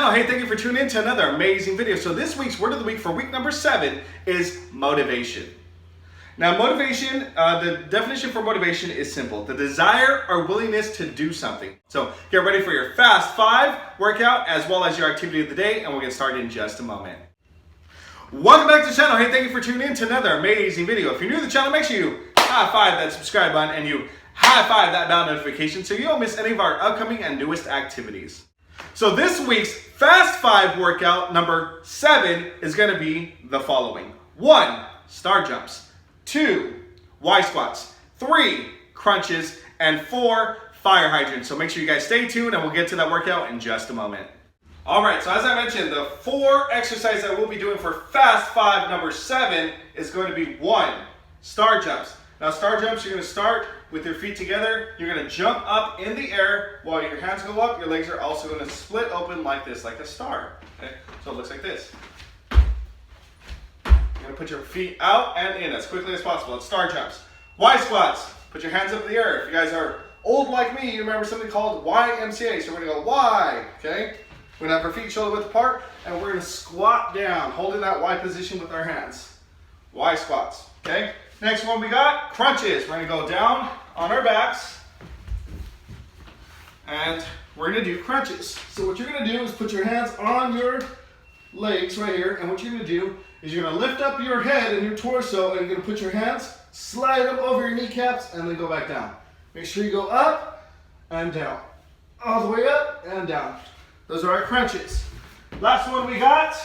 channel. Hey, thank you for tuning in to another amazing video. So this week's word of the week for week number 7 is motivation. Now motivation, the definition for motivation is simple. The desire or willingness to do something. So get ready for your Fast 5 workout as well as your activity of the day, and we'll get started in just a moment. Welcome back to the channel. Hey, thank you for tuning in to another amazing video. If you're new to the channel, make sure you high five that subscribe button and you high five that bell notification so you don't miss any of our upcoming and newest activities. So this week's Fast 5 workout number 7 is going to be the following. 1. Star jumps. 2. Y squats. 3. Crunches. And 4. Fire hydrants. So make sure you guys stay tuned and we'll get to that workout in just a moment. Alright, so as I mentioned, the 4 exercises that we'll be doing for Fast 5 number 7 is going to be 1. Star jumps. Now star jumps, you're going to start with your feet together. You're going to jump up in the air while your hands go up. Your legs are also going to split open like this, like a star. Okay? So it looks like this. You're going to put your feet out and in as quickly as possible. It's star jumps. Y squats. Put your hands up in the air. If you guys are old like me, you remember something called YMCA. So we're going to go Y. Okay? We're going to have our feet shoulder width apart and we're going to squat down, holding that Y position with our hands. Y squats. Okay? Next one we got crunches. We're going to go down on our backs and we're going to do crunches. So what you're going to do is put your hands on your legs right here, and what you're going to do is you're going to lift up your head and your torso and you're going to put your hands, slide them over your kneecaps and then go back down. Make sure you go up and down. All the way up and down. Those are our crunches. Last one we got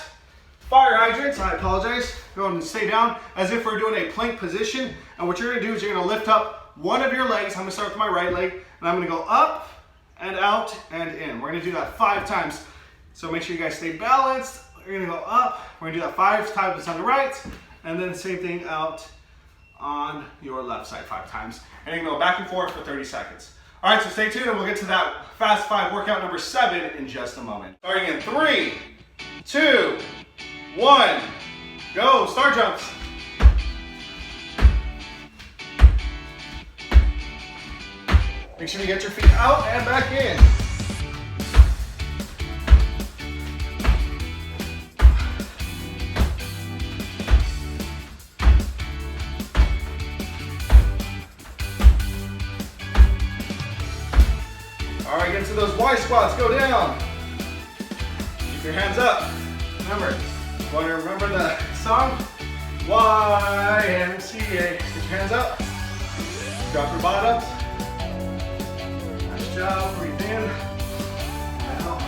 fire hydrants. I apologize. Go ahead and stay down as if we're doing a plank position. And what you're going to do is you're going to lift up one of your legs. I'm going to start with my right leg. And I'm going to go up and out and in. We're going to do that 5 times. So make sure you guys stay balanced. We're going to go up. We're going to do that 5 times on the right. And then same thing out on your left side 5 times. And you're going to go back and forth for 30 seconds. All right, so stay tuned and we'll get to that Fast 5 workout number 7 in just a moment. Starting in 3, 2, 1, go, star jumps. Make sure you get your feet out and back in. All right, get to those Y squats, go down. Keep your hands up. Remember, you want to remember the song? YMCA. Get your hands up. Drop your bottoms. Nice job. Breathe in. Out.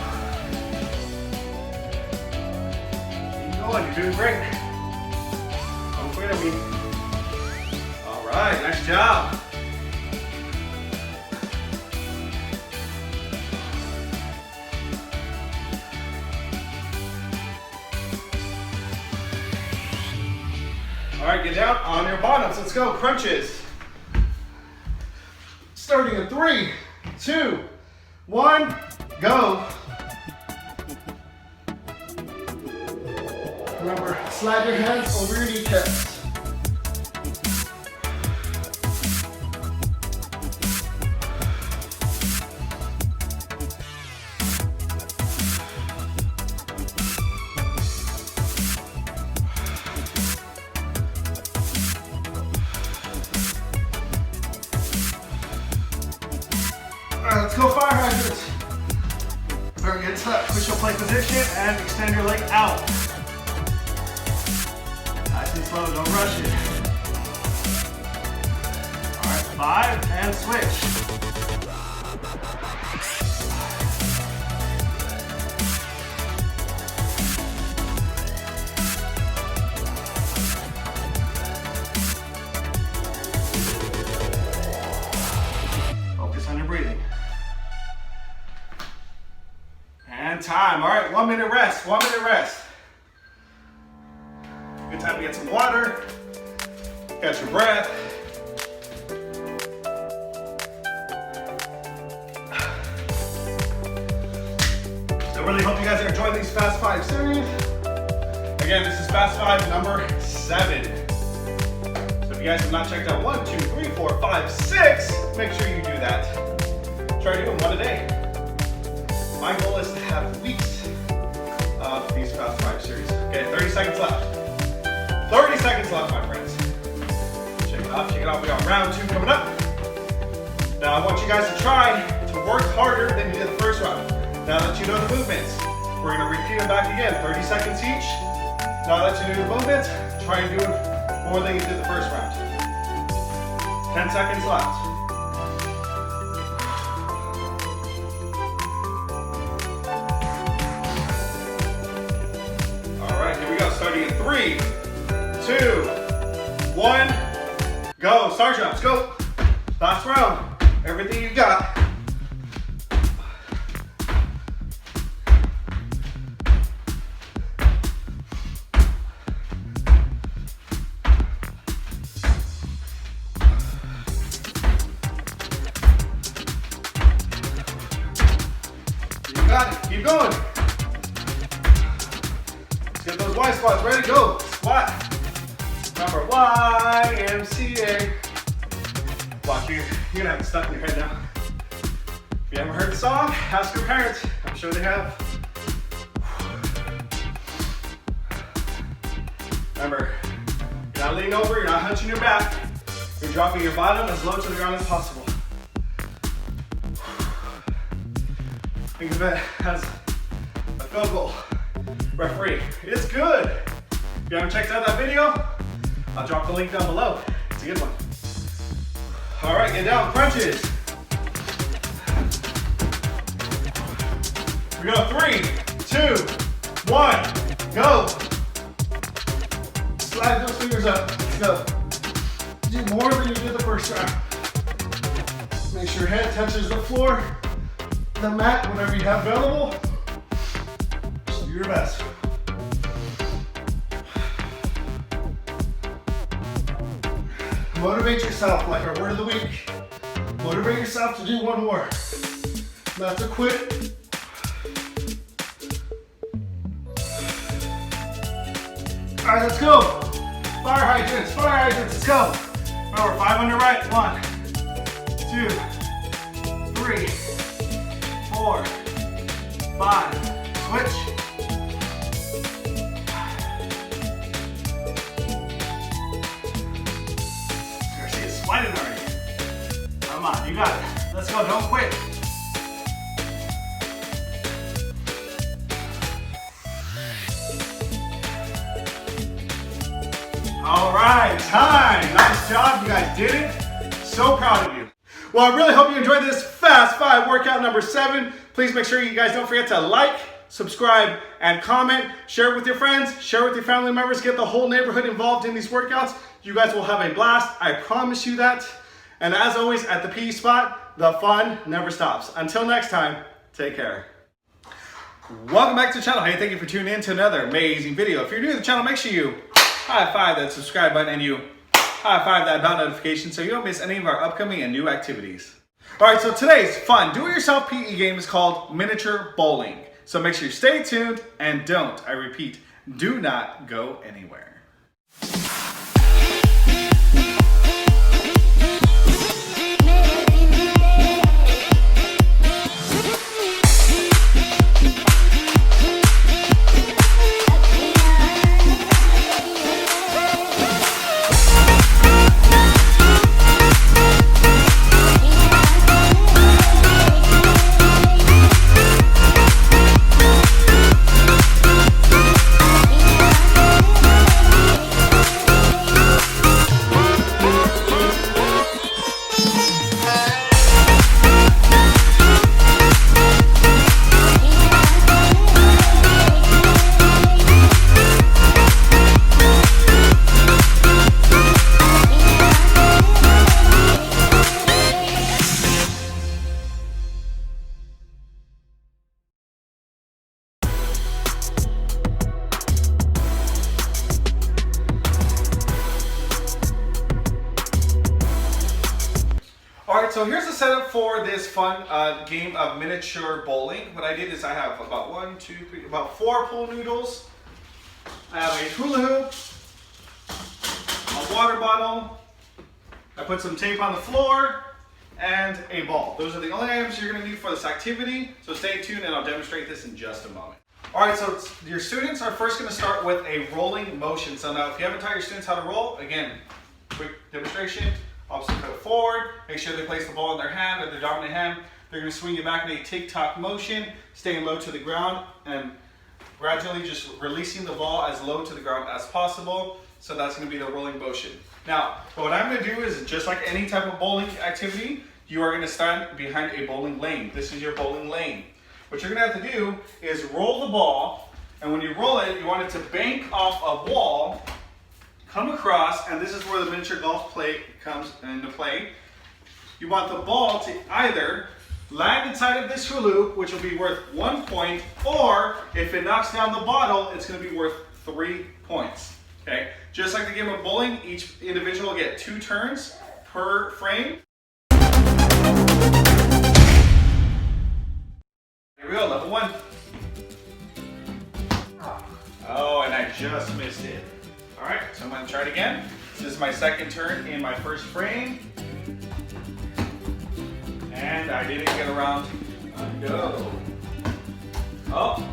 Keep going. You're doing great. Don't quit on me. All right. Nice job. All right, get down on your bottoms. Let's go, crunches. Starting in 3, 2, 1, go. Remember, slide your hands over your kneecaps. Alright, let's go fire hydrants. We're going to get to that push-up plank position and extend your leg out. Nice and slow, don't rush it. Alright, 5 and switch. Focus on your breathing. And time. All right, 1 minute rest. 1 minute rest. Good time to get some water. Catch your breath. So I really hope you guys are enjoying these Fast 5 series. Again, this is Fast 5 number 7. So if you guys have not checked out 1, 2, 3, 4, 5, 6, make sure you do that. Try doing 1 a day. My goal is to have weeks of these Fast 5 series. Okay, 30 seconds left. 30 seconds left, my friends. Shake it off, shake it off. We got round 2 coming up. Now I want you guys to try to work harder than you did the first round. Now that you know the movements, we're gonna repeat them back again, 30 seconds each. Now that you know the movements, try and do it more than you did the first round. 10 seconds left. All right, here we go, starting in 3, 2, 1, go. Star jumps, go. Last round, everything you got. Got it. Keep going. Let's get those Y squats ready to go. Squat. Remember YMCA. Watch, you're gonna have it stuck in your head now. If you haven't heard the song, ask your parents. I'm sure they have. Remember, you're not leaning over, you're not hunching your back. You're dropping your bottom as low to the ground as possible. Think of it as a field goal. Referee, it's good. If you haven't checked out that video, I'll drop the link down below. It's a good one. All right, get down, crunches. We go 3, 2, 1, go. Slide those fingers up, let's go. Do more than you did the first round. Make sure your head touches the floor. The mat, whatever you have available, just do your best. Motivate yourself, like our word of the week. Motivate yourself to do one more. Not to quit. All right, let's go. Fire hydrants, let's go. Remember, 5 on your right, 1, 2, 3, 4, 5, switch. Garcia's sweating already. Come on, you got it. Let's go, don't quit. All right, time. Nice job, you guys did it. So proud of you. Well, I really hope you enjoyed this Fast 5 workout number 7. Please make sure you guys don't forget to like, subscribe, and comment. Share it with your friends, share it with your family members, get the whole neighborhood involved in these workouts. You guys will have a blast, I promise you that. And as always, at the P.E Spot, the fun never stops. Until next time, take care. Welcome back to the channel. Hey, thank you for tuning in to another amazing video. If you're new to the channel, make sure you high five that subscribe button and you high five that bell notification so you don't miss any of our upcoming and new activities. All right, so today's fun do-it-yourself PE game is called miniature bowling. So make sure you stay tuned and don't, I repeat, do not go anywhere. Alright, so here's the setup for this fun game of miniature bowling. What I did is I have about 1, 2, 3, about 4 pool noodles. I have a hula hoop, a water bottle, I put some tape on the floor, and a ball. Those are the only items you're going to need for this activity, so stay tuned and I'll demonstrate this in just a moment. All right, so your students are first going to start with a rolling motion. So now if you haven't taught your students how to roll, again, quick demonstration, opposite foot forward, make sure they place the ball in their hand or their dominant hand. They're going to swing it back in a tick-tock motion, staying low to the ground and gradually just releasing the ball as low to the ground as possible. So that's going to be the rolling motion. Now, what I'm going to do is just like any type of bowling activity, you are going to stand behind a bowling lane. This is your bowling lane. What you're going to have to do is roll the ball, and when you roll it, you want it to bank off a wall, come across, and this is where the miniature golf plate comes into play. You want the ball to either land inside of this hula hoop, which will be worth 1 point, or if it knocks down the bottle, it's going to be worth 3 points. Okay? Just like the game of bowling, each individual will get 2 turns per frame. Here we go, level 1. Oh, and I just missed it. All right, so I'm going to try it again. This is my second turn in my first frame. And I didn't get around to go. Oh,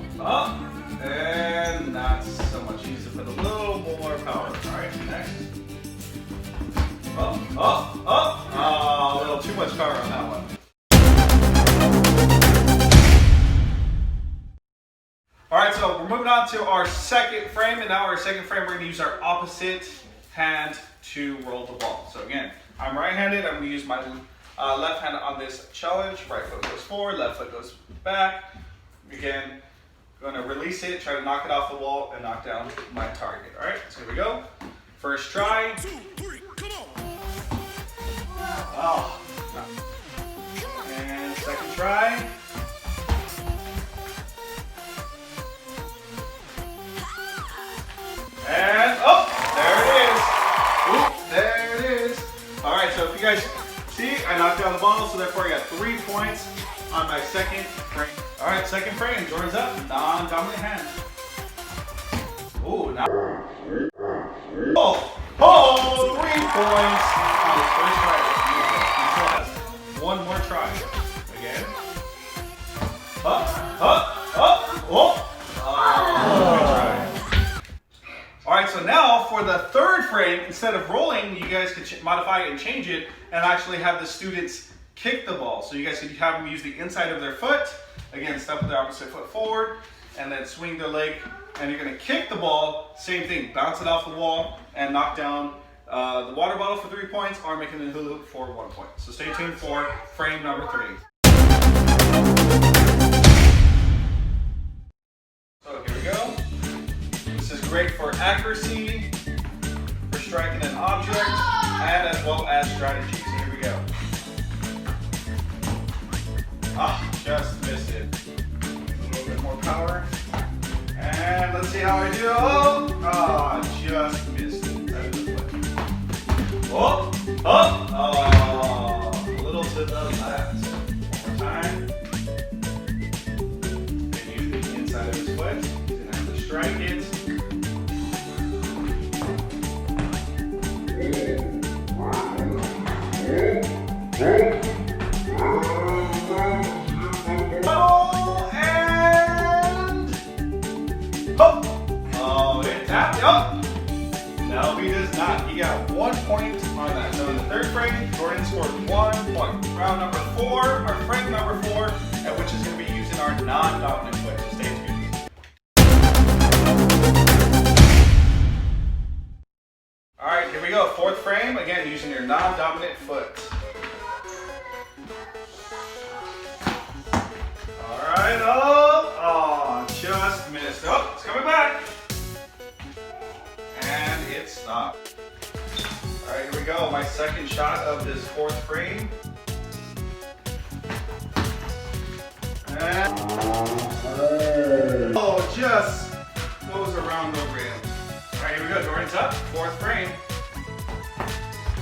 and not so much. Use it with a little more power. All right, next. Oh, a little too much power on that one. All right, so we're moving on to our second frame, and now our second frame, we're going to use our opposite hand to roll the ball. So again, I'm right-handed. I'm going to use my left hand on this challenge. Right foot goes forward, left foot goes back. Again, going to release it, try to knock it off the wall, and knock down my target. All right, so here we go. First try. 1, 2, 3, come on. Oh. And second try. And, oh, there it is. Oop, there it is. All right, so if you guys see, I knocked down the ball, so therefore I got 3 points on my second frame. All right, second frame, Jordan's up, non-dominant hand. Oh, now. Oh, 3 points on his first try. He still has 1 more try. Again. Oh. Good try. All right, so now for the third frame, instead of rolling, you guys could modify it and change it and actually have the students kick the ball. So you guys could have them use the inside of their foot. Again, step with their opposite foot forward and then swing their leg. And you're gonna kick the ball, same thing, bounce it off the wall and knock down the water bottle for 3 points or make it a hula hoop for 1 point. So stay tuned for frame number 3. So here we go. This is great for accuracy, for striking an object, and as well as strategy. So here we go. Just missed it. A little bit more power. And let's see how I do. Just missed it. A little to the left. One more time. And use the inside of his foot. He's gonna have to strike it. No, he does not. He got 1 point on that. So in the third frame, Jordan scored 1 point. Round number 4, or frame number 4, which is going to be using our non-dominant foot. So stay tuned. All right, here we go. Fourth frame, again, using your non-dominant foot. All right, just missed. Oh, it's coming back. And it stopped. All right, here we go. My second shot of this fourth frame. And just goes around the rim. All right, here we go. Jordan's up. Fourth frame.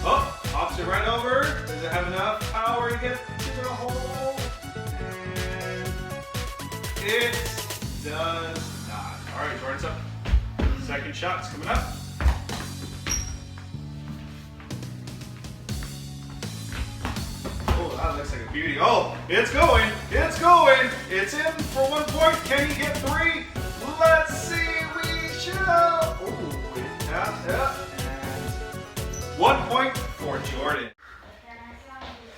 Oh, pops it right over. Does it have enough power to get to the hole? And it does not. All right, Jordan's up. Second shot's coming up. Oh, that looks like a beauty. Oh, it's going. It's going. It's in for 1 point. Can he get 3? show. Ooh, yeah. And 1 point for Jordan.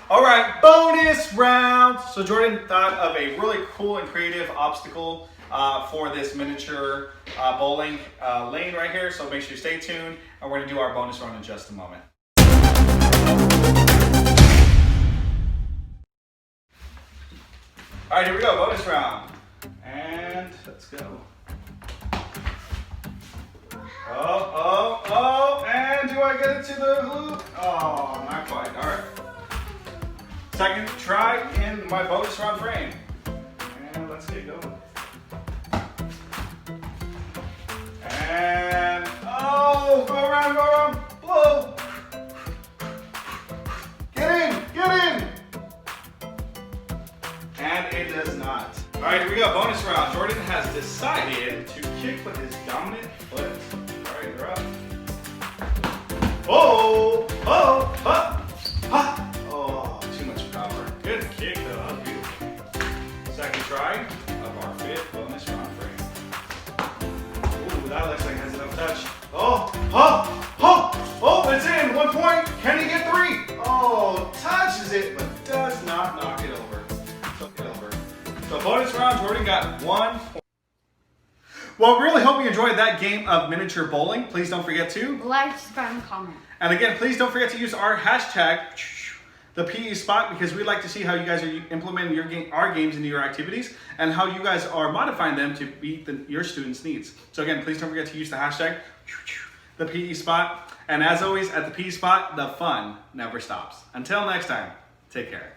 All right, bonus round. So Jordan thought of a really cool and creative obstacle for this miniature bowling lane right here. So make sure you stay tuned, and we're gonna do our bonus round in just a moment. All right, here we go, bonus round. And let's go. Oh, and do I get it to the hoop? Oh, not quite, all right. Second try in my bonus round frame. And let's get going. And, oh, go around, blow. Get in. And it does not. All right, here we go, bonus round. Jordan has decided to kick with his dominant foot. All right, you're up. Oh, too much power. Good kick though, that was beautiful. Second try of our fifth bonus round frame. Ooh, that looks like it has enough touch. Oh, it's in, 1 point. Can he get 3? Oh, touches it, but does not knock it over. So bonus round, Jordan got 1 point. Well, really hope you enjoyed that game of miniature bowling. Please don't forget to like, subscribe, and comment. And again, please don't forget to use our hashtag, the P.E Spot, because we'd like to see how you guys are implementing our games into your activities and how you guys are modifying them to meet your students' needs. So again, please don't forget to use the hashtag, the P.E Spot. And as always, at the P.E Spot, the fun never stops. Until next time, take care.